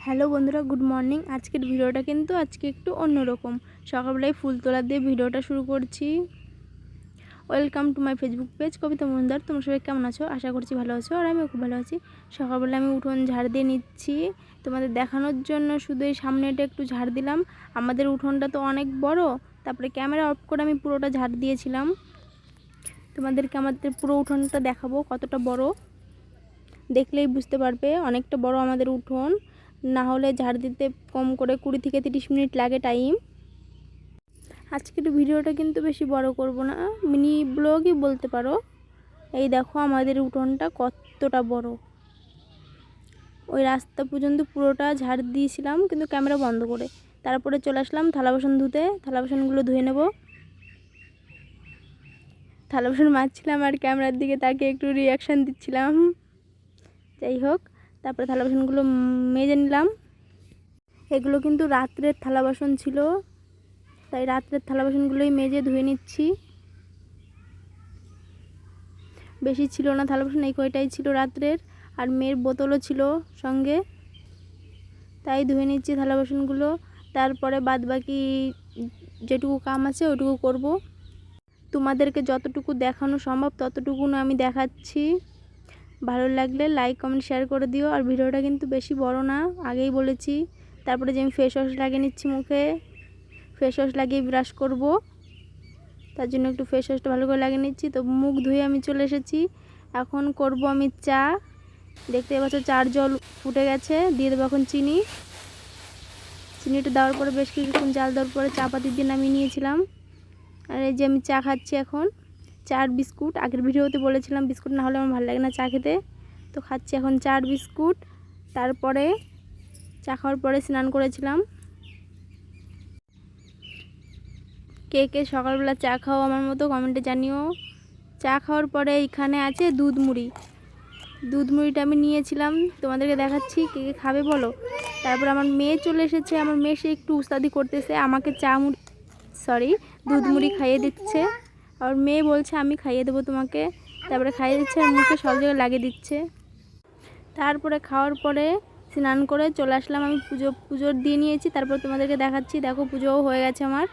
Hello বন্ধুরা, good morning. আজকের ভিডিওটা কিন্তু একটু অন্যরকম। সকালবেলায় ফুল তোলা দিয়ে ভিডিওটা শুরু করছি। Welcome to my Facebook page Kabita Majumdar. তোমরা সবাই কেমন আছো? আশা করছি ভালো আছো, আর আমিও খুব ভালো আছি। সকালবেলা আমি উঠোন ঝাড় দিয়ে নিচ্ছি তোমাদের দেখানোর জন্য। শুধু এই সামনেটা একটু ঝাড় দিলাম। আমাদের উঠোনটা তো অনেক বড়, তারপরে ক্যামেরা অফ করে আমি পুরোটা ঝাড় দিয়েছিলাম। তোমাদেরকে আমাদের পুরো উঠোনটা দেখাবো কতটা বড়, দেখলেই বুঝতে পারবে অনেকটা বড় আমাদের উঠোন। না হলে ঝাড় দিতে কম করে 20 থেকে 30 মিনিট লাগে টাইম। আজকের ভিডিওটা কিন্তু বেশি বড় করব না, মিনি ব্লগই বলতে পারো। এই দেখো আমাদের উঠোনটা কতটা বড়। ওই রাস্তা পর্যন্ত পুরোটা ঝাড় দিয়েছিলাম, কিন্তু ক্যামেরা বন্ধ করে। তারপরে চলে আসলাম থালা বাসন ধুতে। থালা বাসনগুলো ধুয়ে নেব। থালা বাসন মাজছিলাম আর ক্যামেরার দিকে তাকিয়ে একটু রিয়াকশান দিচ্ছিলাম। যাই হোক, তারপরে থালা বাসনগুলো মেজে নিলাম। এগুলো কিন্তু রাত্রের থালা বাসন ছিল, তাই রাত্রের থালা বাসনগুলোই মেজে ধুয়ে নিচ্ছি। বেশি ছিল না থালা বাসন, এই কয়টাই ছিল রাত্রের, আর মেয়ের বোতলও ছিল সঙ্গে, তাই ধুয়ে নিচ্ছি থালা বাসনগুলো। তারপরে বাদ বাকি যেটুকু কাম আছে ওটুকু করব। তোমাদেরকে যতটুকু দেখানো সম্ভব ততটুকু আমি দেখাচ্ছি। ভালো লাগলে লাইক কমেন্ট শেয়ার করে দিও। আর ভিডিওটা কিন্তু বেশি বড় না, আগেই বলেছি। তারপরে যে আমি ফেস ওয়াশ লাগিয়ে নিচ্ছি মুখে। ফেস ওয়াশ লাগিয়ে ব্রাশ করব, তার জন্য একটু ফেস ওয়াশটা ভালো করে লাগিয়ে নিচ্ছি। তো মুখ ধুয়ে আমি চলে এসেছি। এখন করব আমি চা। দেখতে পাচ্ছ চার জল ফুটে গেছে, দিয়ে দেবো এখন চিনি। চিনিটা দেওয়ার পরে বেশ কিছুক্ষণ জাল দেওয়ার পরে চা পাতি দিয়ে নামিয়ে নিয়েছিলাম। আর এই যে আমি চা খাচ্ছি এখন। চার বিস্কুট, আগের ভিডিওতে বলেছিলাম বিস্কুট না হলে আমার ভালো লাগে না চা খেতে, তো খাচ্ছি এখন চার বিস্কুট। তারপরে চা খাওয়ার পরে স্নান করেছিলাম। কে কে সকালবেলা চা খাও আমার মতো কমেন্টে জানিও। চা খাওয়ার পরে এখানে আছে দুধ মুড়ি। দুধ মুড়িটা আমি নিয়েছিলাম, তোমাদেরকে দেখাচ্ছি, কে কে খাবে বলো। তারপর আমার মেয়ে চলে এসেছে। আমার মেয়ে সে একটু উস্তাদি করতেছে, আমাকে দুধ মুড়ি খাইয়ে দিচ্ছে। আর মেয়ে বলছে আমি খাইয়ে দেবো তোমাকে। তারপরে খাইয়ে দিচ্ছে আর মুখে সব জায়গায় লাগিয়ে দিচ্ছে। তারপরে খাওয়ার পরে স্নান করে চলে আসলাম। আমি পুজোর দিয়ে নিয়েছি, তারপর তোমাদেরকে দেখাচ্ছি। দেখো পুজোও হয়ে গেছে আমার।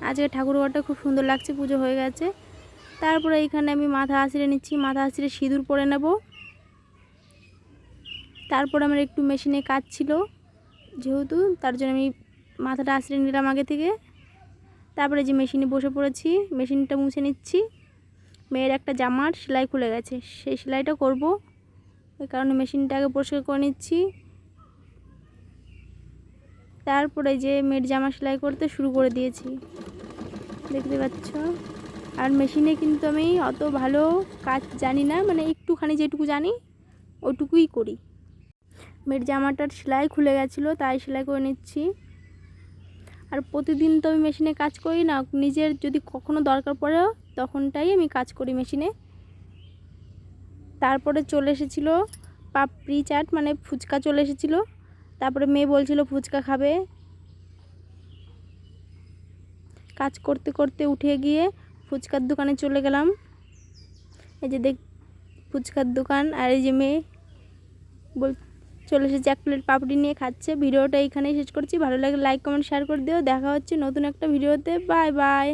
আজকে ঠাকুরঘরটা খুব সুন্দর লাগছে, পুজো হয়ে গেছে। তারপরে এইখানে আমি মাথা আঁচড়ে নিচ্ছি, মাথা আঁচড়ে সিঁদুর পরে নেব। তারপর আমার একটু মেশিনে কাজ ছিল যেহেতু, তার জন্য আমি মাথাটা আঁচড়ে নিলাম আগে থেকে। তারপরে যে মেশিনে বসে পড়েছি, মেশিনটা মুছে নিচ্ছি। মেয়ের একটা জামার সেলাই খুলে গেছে, সেই সেলাইটা করব, এই কারণে মেশিনটা আগে পরিষ্কার করে নিচ্ছি। তারপরে যে মেয়ের জামা সেলাই করতে শুরু করে দিয়েছি, দেখতে পাচ্ছ। আর মেশিনে কিন্তু আমি অত ভালো কাজ জানি না, মানে একটুখানি যেটুকু জানি ওইটুকুই করি। মেয়ের জামাটার সেলাই খুলে গেছিলো, তাই সেলাই করে নিচ্ছি। আর প্রতিদিন তো আমি মেশিনে কাজ করি না, নিজের যদি কখনো দরকার পড়ে তখনটাই আমি কাজ করি মেশিনে। তারপরে চলে এসেছিলো পাপড়ি চাট, মানে ফুচকা চলে এসেছিলো। তারপরে মেয়ে বলছিল ফুচকা খাবে। কাজ করতে করতে উঠে গিয়ে ফুচকার দোকানে চলে গেলাম। এই যে ফুচকার দোকান, আর এই যে মেয়ে চলে এসেছে এক প্লেট পাপড়ি নিয়ে খাচ্ছে। ভিডিওটা এইখানেই শেষ করছি। ভালো লাগে লাইক কমেন্ট শেয়ার করে দিও। দেখা হচ্ছে নতুন একটা ভিডিওতে। Bye bye.